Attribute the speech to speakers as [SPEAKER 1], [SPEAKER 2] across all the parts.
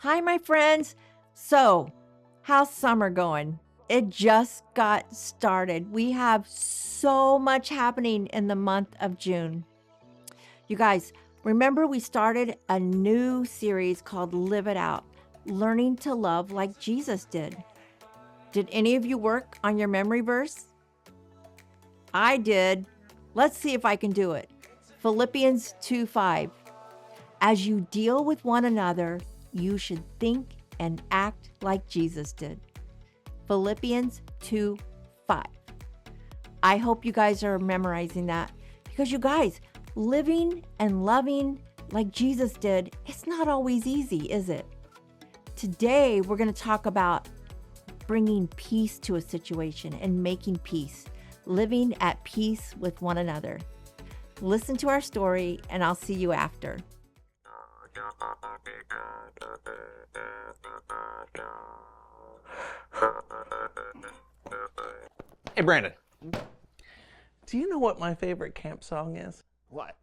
[SPEAKER 1] Hi, my friends. So, how's summer going? It just got started. We have so much happening in the month of June. You guys, remember we started a new series called Live It Out, learning to love like Jesus did. Did any of you work on your memory verse? I did. Let's see if I can do it. Philippians 2:5. As you deal with one another, you should think and act like Jesus did. Philippians 2:5. I hope you guys are memorizing that because you guys, living and loving like Jesus did, it's not always easy, is it? Today, we're going to talk about bringing peace to a situation and making peace, living at peace with one another. Listen to our story, and I'll see you after.
[SPEAKER 2] Hey, Brandon. Do you know what my favorite camp song is?
[SPEAKER 3] What?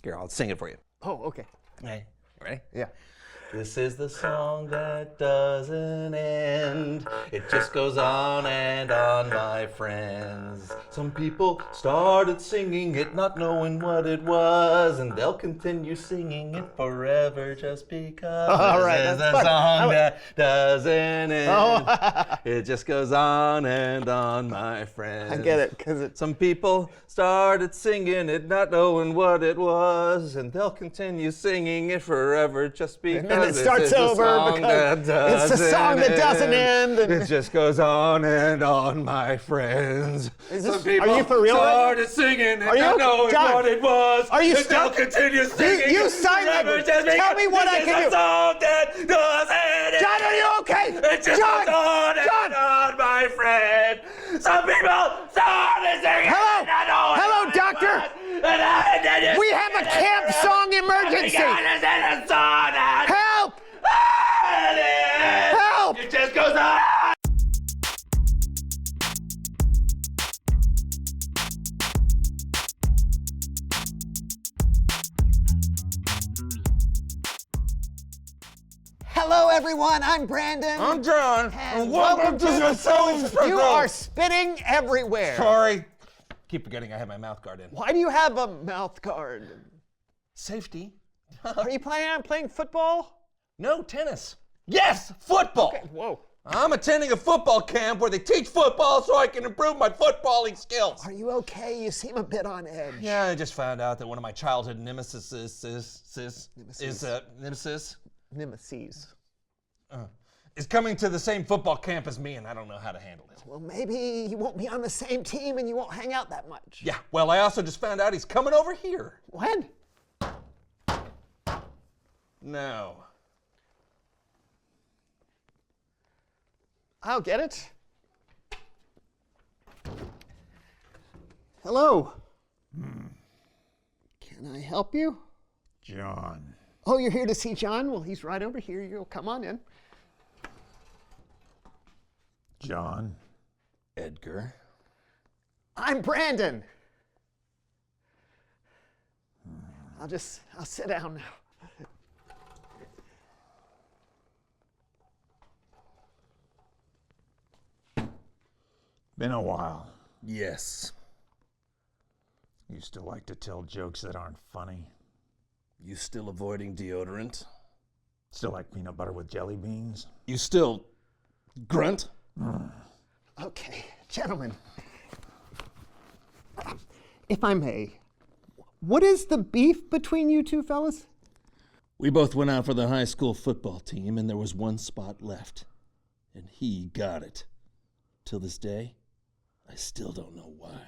[SPEAKER 2] Here, I'll sing it for you.
[SPEAKER 3] Oh, okay.
[SPEAKER 2] Hey, ready?
[SPEAKER 3] Yeah.
[SPEAKER 2] This is the song that doesn't end. It just goes on and on, my friends. Some people started singing it not knowing what it was, and they'll continue singing it forever just because.
[SPEAKER 3] All right,
[SPEAKER 2] This is
[SPEAKER 3] that's
[SPEAKER 2] the
[SPEAKER 3] fun.
[SPEAKER 2] song that doesn't end. It just goes on and on, my friends.
[SPEAKER 3] I get it, because it's...
[SPEAKER 2] Some people started singing it not knowing what it was, and they'll continue singing it forever just because.
[SPEAKER 3] And then it starts over because it's the song that doesn't end.
[SPEAKER 2] It just goes on and on, my friends. Some people
[SPEAKER 3] are you for real?
[SPEAKER 2] started singing it not knowing
[SPEAKER 3] John,
[SPEAKER 2] what it was.
[SPEAKER 3] are you
[SPEAKER 2] and they'll
[SPEAKER 3] stuck?
[SPEAKER 2] continue singing
[SPEAKER 3] You
[SPEAKER 2] it
[SPEAKER 3] signed
[SPEAKER 2] forever
[SPEAKER 3] it.
[SPEAKER 2] just because.
[SPEAKER 3] Tell me what I can do.
[SPEAKER 2] This is the song that doesn't end.
[SPEAKER 3] John, are you okay?
[SPEAKER 2] It just
[SPEAKER 3] John,
[SPEAKER 2] goes on and on, my friend. Some people started singing
[SPEAKER 3] Hello?
[SPEAKER 2] it not knowing
[SPEAKER 3] Hello,
[SPEAKER 2] what it
[SPEAKER 3] doctor?
[SPEAKER 2] was. And
[SPEAKER 3] we have a camp song emergency. Help! Help!
[SPEAKER 2] It just goes on.
[SPEAKER 3] Hello, everyone. I'm Brandon.
[SPEAKER 2] I'm John.
[SPEAKER 3] And welcome to the show. You are spitting everywhere.
[SPEAKER 2] Sorry. Keep forgetting I have my mouth guard in.
[SPEAKER 3] Why do you have a mouth guard?
[SPEAKER 2] Safety.
[SPEAKER 3] Are you planning on playing football?
[SPEAKER 2] No, tennis. Yes, football.
[SPEAKER 3] Okay, whoa.
[SPEAKER 2] I'm attending a football camp where they teach football so I can improve my footballing skills.
[SPEAKER 3] Are you okay? You seem a bit on edge.
[SPEAKER 2] Yeah, I just found out that one of my childhood nemesis is coming to the same football camp as me, and I don't know how to handle it.
[SPEAKER 3] Well, maybe you won't be on the same team and you won't hang out that much.
[SPEAKER 2] Yeah, well, I also just found out he's coming over here.
[SPEAKER 3] When?
[SPEAKER 2] No.
[SPEAKER 3] I'll get it. Hello. Can I help you?
[SPEAKER 4] John.
[SPEAKER 3] Oh, you're here to see John? Well, he's right over here. You'll come on in.
[SPEAKER 4] John.
[SPEAKER 2] Edgar.
[SPEAKER 3] I'm Brandon. I'll sit down now.
[SPEAKER 4] Been a while.
[SPEAKER 2] Yes.
[SPEAKER 4] You still like to tell jokes that aren't funny?
[SPEAKER 2] You still avoiding deodorant?
[SPEAKER 4] Still like peanut butter with jelly beans?
[SPEAKER 2] You still grunt?
[SPEAKER 3] Okay, gentlemen. If I may, what is the beef between you two fellas?
[SPEAKER 5] We both went out for the high school football team, and there was one spot left. And he got it. Till this day, I still don't know why.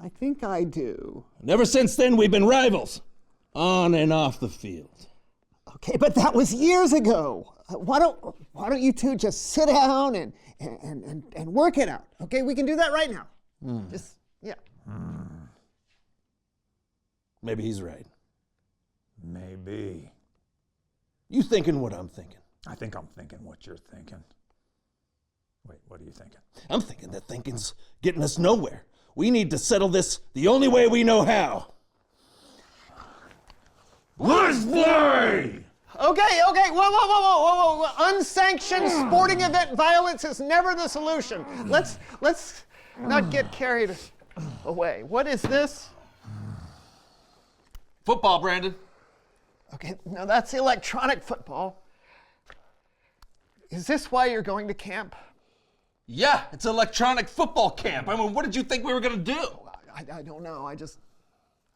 [SPEAKER 3] I think I do.
[SPEAKER 5] And ever since then, we've been rivals, on and off the field.
[SPEAKER 3] Okay, but that was years ago. Why don't you two just sit down and work it out? Okay, we can do that right now. Just, yeah.
[SPEAKER 5] Maybe he's right.
[SPEAKER 4] Maybe.
[SPEAKER 5] You thinking what I'm thinking?
[SPEAKER 4] I think I'm thinking what you're thinking. Wait, what are you thinking?
[SPEAKER 5] I'm thinking that thinking's getting us nowhere. We need to settle this the only way we know how.
[SPEAKER 4] Let's play!
[SPEAKER 3] Okay, whoa. Unsanctioned sporting event violence is never the solution. Let's not get carried away. What is this?
[SPEAKER 5] Football, Brandon.
[SPEAKER 3] Okay, no, that's electronic football. Is this why you're going to camp?
[SPEAKER 5] Yeah, it's electronic football camp. I mean, what did you think we were gonna do?
[SPEAKER 3] I don't know.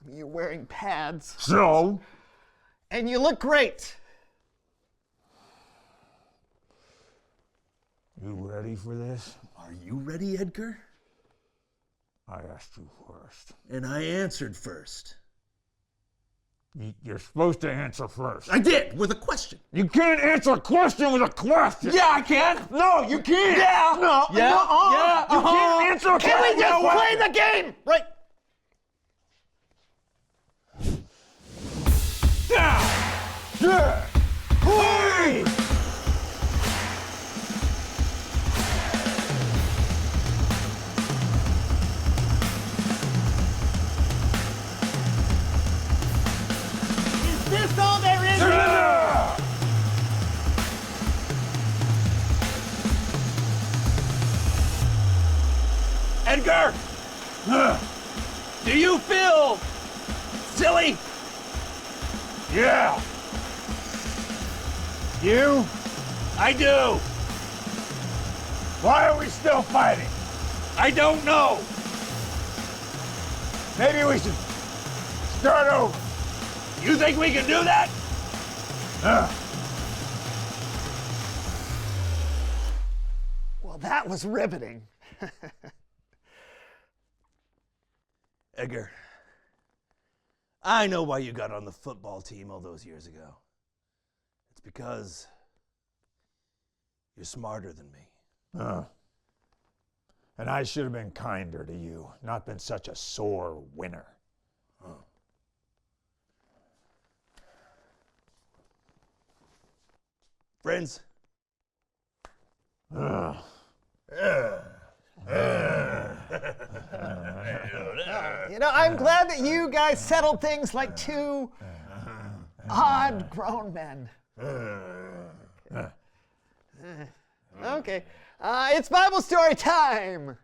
[SPEAKER 3] You're wearing pads.
[SPEAKER 4] So?
[SPEAKER 3] And you look great.
[SPEAKER 4] You ready for this?
[SPEAKER 5] Are you ready, Edgar?
[SPEAKER 4] I asked you first.
[SPEAKER 5] And I answered first.
[SPEAKER 4] You're supposed to answer first.
[SPEAKER 5] I did, with a question.
[SPEAKER 4] You can't answer a question with a question!
[SPEAKER 5] Yeah, I can.
[SPEAKER 4] No, you can't!
[SPEAKER 5] Yeah.
[SPEAKER 4] No!
[SPEAKER 5] Yeah.
[SPEAKER 4] No,
[SPEAKER 5] Yeah.
[SPEAKER 4] You can't answer a question!
[SPEAKER 3] Can we just play the game? Right.
[SPEAKER 4] Yeah! Hey!
[SPEAKER 3] Is this all there is?
[SPEAKER 4] Yeah!
[SPEAKER 5] Edgar, do you feel silly?
[SPEAKER 4] Yeah! You?
[SPEAKER 5] I do.
[SPEAKER 4] Why are we still fighting?
[SPEAKER 5] I don't know.
[SPEAKER 4] Maybe we should start over.
[SPEAKER 5] You think we can do that?
[SPEAKER 3] Well, that was riveting.
[SPEAKER 5] Edgar, I know why you got on the football team all those years ago. It's because you're smarter than me.
[SPEAKER 4] And I should have been kinder to you, not been such a sore winner.
[SPEAKER 5] Friends,
[SPEAKER 3] I'm glad that you guys settled things like two odd grown men. Okay, it's Bible story time.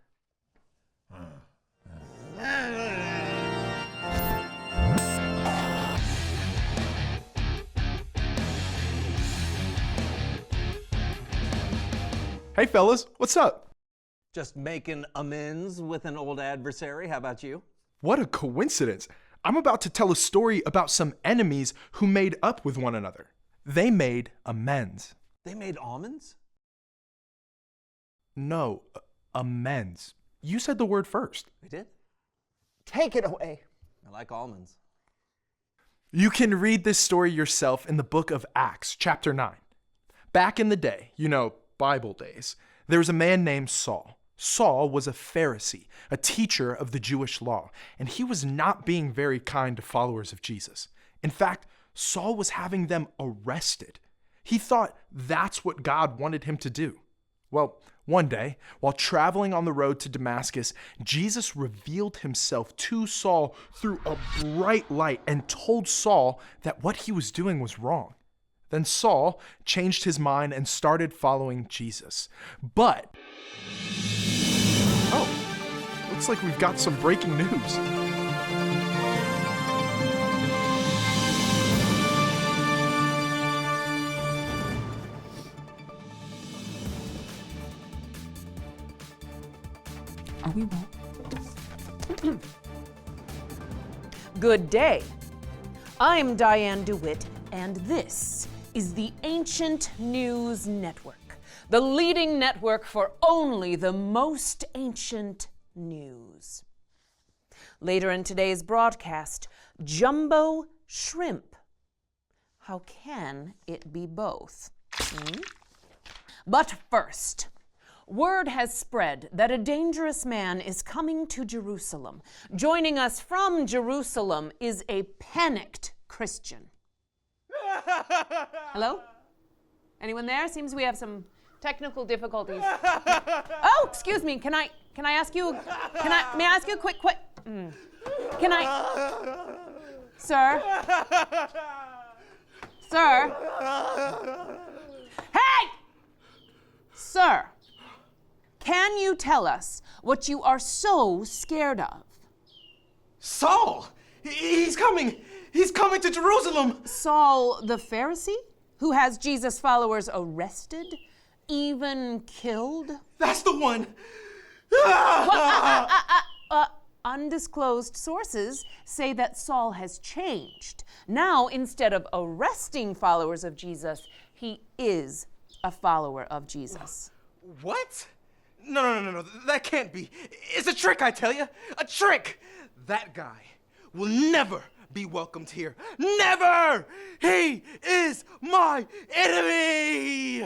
[SPEAKER 6] Hey fellas, what's up?
[SPEAKER 2] Just making amends with an old adversary. How about you?
[SPEAKER 6] What a coincidence. I'm about to tell a story about some enemies who made up with one another. They made amends.
[SPEAKER 2] They made almonds?
[SPEAKER 6] No, amends. You said the word first.
[SPEAKER 2] They did?
[SPEAKER 3] Take it away.
[SPEAKER 2] I like almonds.
[SPEAKER 6] You can read this story yourself in the book of Acts, chapter 9. Back in the day, Bible days, there was a man named Saul. Saul was a Pharisee, a teacher of the Jewish law, and he was not being very kind to followers of Jesus. In fact, Saul was having them arrested. He thought that's what God wanted him to do. Well, one day, while traveling on the road to Damascus, Jesus revealed himself to Saul through a bright light and told Saul that what he was doing was wrong. Then Saul changed his mind and started following Jesus. But, looks like we've got some breaking news.
[SPEAKER 7] Are we wrong? Good day. I'm Diane DeWitt, and this is the Ancient News Network, the leading network for only the most ancient news. Later in today's broadcast, jumbo shrimp. How can it be both? But first, word has spread that a dangerous man is coming to Jerusalem. Joining us from Jerusalem is a panicked Christian. Hello? Anyone there? Seems we have some technical difficulties. Oh, excuse me. Can I ask you? May I ask you a quick? Can I, sir? Sir. Hey! Sir, can you tell us what you are so scared of?
[SPEAKER 6] Saul! He's coming! He's coming to Jerusalem!
[SPEAKER 7] Saul the Pharisee, who has Jesus' followers arrested, even killed?
[SPEAKER 6] That's the one!
[SPEAKER 7] Undisclosed sources say that Saul has changed. Now, instead of arresting followers of Jesus, he is a follower of Jesus.
[SPEAKER 6] What? No. That can't be. It's a trick, I tell you. A trick! That guy will never be welcomed here. Never! He is my enemy!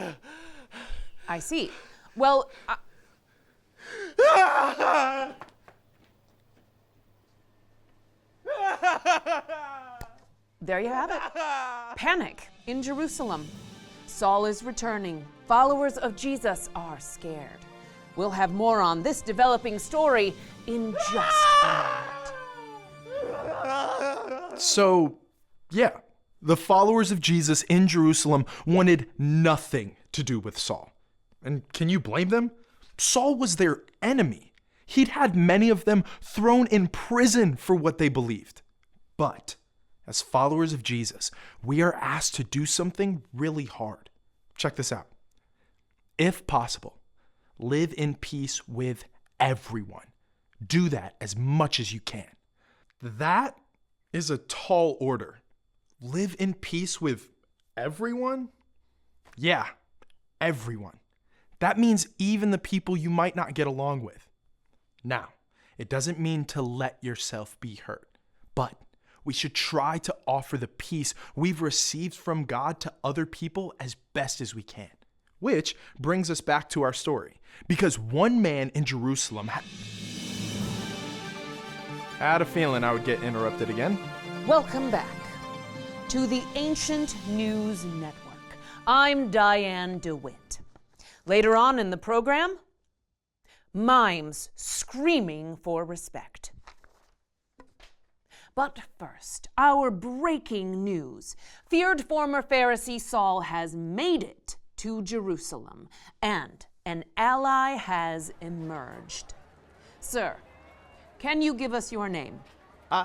[SPEAKER 7] I see. Well, there you have it. Panic in Jerusalem. Saul is returning. Followers of Jesus are scared. We'll have more on this developing story in just a moment.
[SPEAKER 6] So, yeah, the followers of Jesus in Jerusalem wanted nothing to do with Saul. And can you blame them? Saul was their enemy. He'd had many of them thrown in prison for what they believed. But as followers of Jesus, we are asked to do something really hard. Check this out. If possible, live in peace with everyone. Do that as much as you can. That is a tall order. Live in peace with everyone? Yeah, everyone. That means even the people you might not get along with. Now, it doesn't mean to let yourself be hurt, but we should try to offer the peace we've received from God to other people as best as we can. Which brings us back to our story, because one man in Jerusalem I had a feeling I would get interrupted again.
[SPEAKER 7] Welcome back to the Ancient News Network. I'm Diane DeWitt. Later on in the program, mimes screaming for respect. But first, our breaking news. Feared former Pharisee Saul has made it to Jerusalem, and an ally has emerged. Sir, can you give us your name?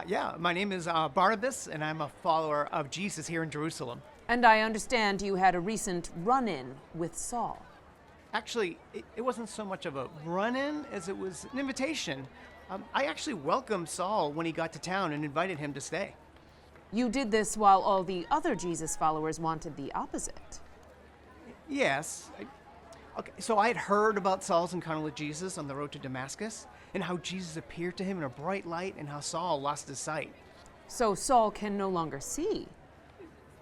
[SPEAKER 3] Yeah, my name is Barnabas, and I'm a follower of Jesus here in Jerusalem.
[SPEAKER 7] And I understand you had a recent run-in with Saul.
[SPEAKER 3] Actually, it wasn't so much of a run-in as it was an invitation. I actually welcomed Saul when he got to town and invited him to stay.
[SPEAKER 7] You did this while all the other Jesus followers wanted the opposite.
[SPEAKER 3] Yes. Okay, so I had heard about Saul's encounter with Jesus on the road to Damascus, and how Jesus appeared to him in a bright light, and how Saul lost his sight.
[SPEAKER 7] So Saul can no longer see.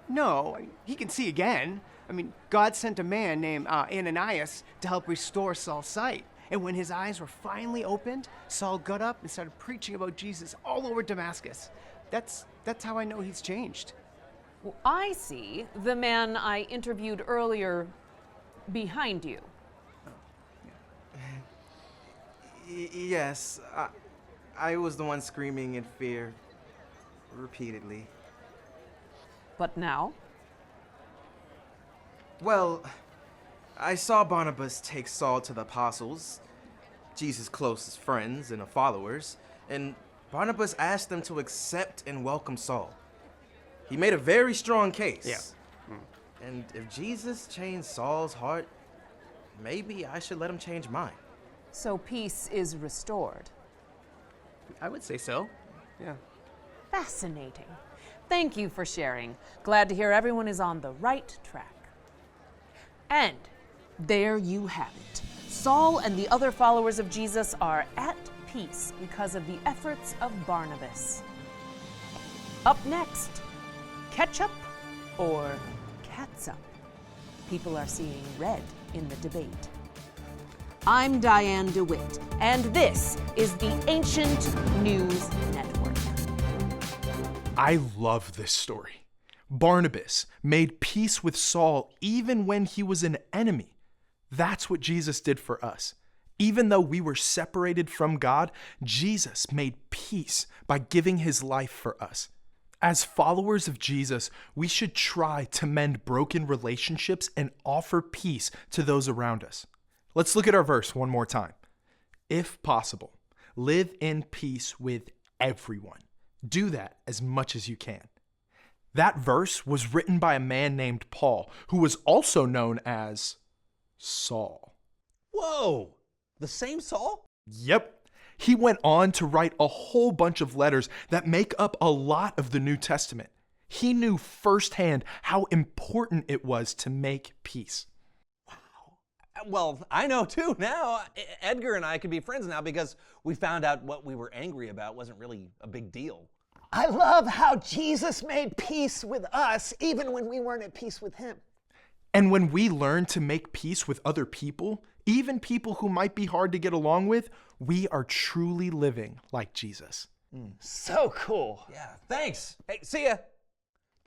[SPEAKER 3] No, he can see again. I mean, God sent a man named Ananias to help restore Saul's sight. And when his eyes were finally opened, Saul got up and started preaching about Jesus all over Damascus. That's how I know he's changed.
[SPEAKER 7] Well, I see the man I interviewed earlier behind you.
[SPEAKER 8] Yes, I was the one screaming in fear repeatedly.
[SPEAKER 7] But now?
[SPEAKER 8] Well, I saw Barnabas take Saul to the apostles, Jesus' closest friends and followers, and Barnabas asked them to accept and welcome Saul. He made a very strong case.
[SPEAKER 3] Yeah.
[SPEAKER 8] And if Jesus changed Saul's heart, maybe I should let him change mine.
[SPEAKER 7] So peace is restored.
[SPEAKER 3] I would say so. Yeah.
[SPEAKER 7] Fascinating. Thank you for sharing. Glad to hear everyone is on the right track. And there you have it. Saul and the other followers of Jesus are at peace because of the efforts of Barnabas. Up next, ketchup or catsup? People are seeing red in the debate. I'm Diane DeWitt, and this is the Ancient News Network.
[SPEAKER 6] I love this story. Barnabas made peace with Saul even when he was an enemy. That's what Jesus did for us. Even though we were separated from God, Jesus made peace by giving his life for us. As followers of Jesus, we should try to mend broken relationships and offer peace to those around us. Let's look at our verse one more time. If possible, live in peace with everyone. Do that as much as you can. That verse was written by a man named Paul, who was also known as Saul.
[SPEAKER 5] Whoa! The same Saul?
[SPEAKER 6] Yep. He went on to write a whole bunch of letters that make up a lot of the New Testament. He knew firsthand how important it was to make peace.
[SPEAKER 5] Well, I know too now. Edgar and I can be friends now because we found out what we were angry about wasn't really a big deal.
[SPEAKER 9] I love how Jesus made peace with us even when we weren't at peace with him.
[SPEAKER 6] And when we learn to make peace with other people, even people who might be hard to get along with, we are truly living like Jesus.
[SPEAKER 9] So cool.
[SPEAKER 5] Yeah, thanks. Hey, see ya.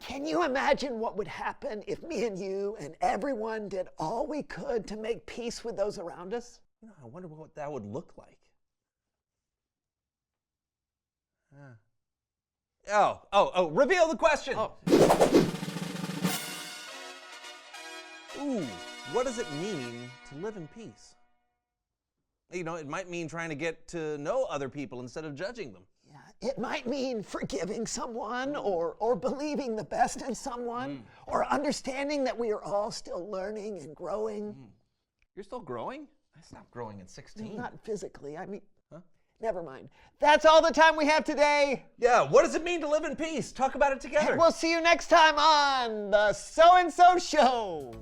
[SPEAKER 9] Can you imagine what would happen if me and you and everyone did all we could to make peace with those around us?
[SPEAKER 5] I wonder what that would look like. Reveal the question. Ooh, what does it mean to live in peace? It might mean trying to get to know other people instead of judging them.
[SPEAKER 9] Yeah, it might mean forgiving someone or believing the best in someone or understanding that we are all still learning and growing.
[SPEAKER 5] You're still growing? I stopped growing at 16.
[SPEAKER 9] Not physically, never mind. That's all the time we have today.
[SPEAKER 5] Yeah, what does it mean to live in peace? Talk about it together.
[SPEAKER 9] And we'll see you next time on the So-and-So Show.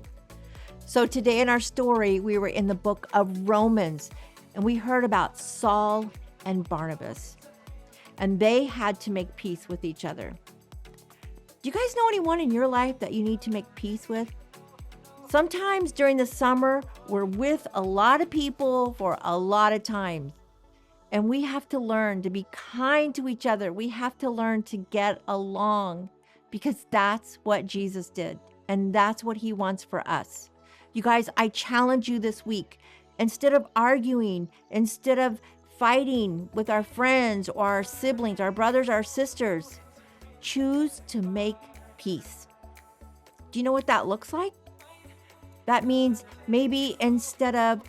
[SPEAKER 1] So today in our story, we were in the book of Romans, and we heard about Saul and Barnabas. And they had to make peace with each other. Do you guys know anyone in your life that you need to make peace with? Sometimes during the summer, we're with a lot of people for a lot of time. And we have to learn to be kind to each other. We have to learn to get along because that's what Jesus did. And that's what he wants for us. You guys, I challenge you this week. Instead of arguing, instead of fighting with our friends or our siblings, our brothers, our sisters, choose to make peace. Do you know what that looks like? That means maybe instead of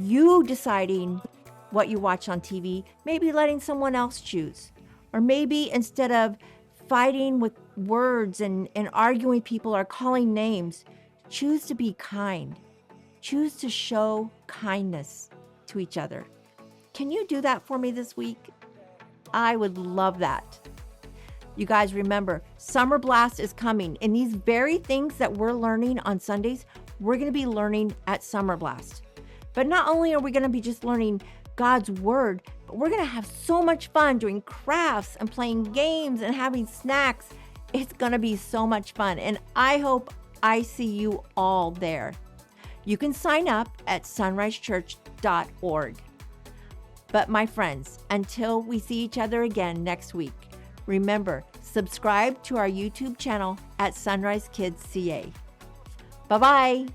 [SPEAKER 1] you deciding what you watch on TV, maybe letting someone else choose. Or maybe instead of fighting with words and arguing with people or calling names, choose to be kind. Choose to show kindness to each other. Can you do that for me this week? I would love that. You guys remember, Summer Blast is coming, and these very things that we're learning on Sundays, we're going to be learning at Summer Blast. But not only are we going to be just learning God's Word, but we're going to have so much fun doing crafts and playing games and having snacks. It's going to be so much fun, and I hope I see you all there. You can sign up at sunrisechurch.org. But my friends, until we see each other again next week, remember, subscribe to our YouTube channel at Sunrise Kids CA. Bye-bye.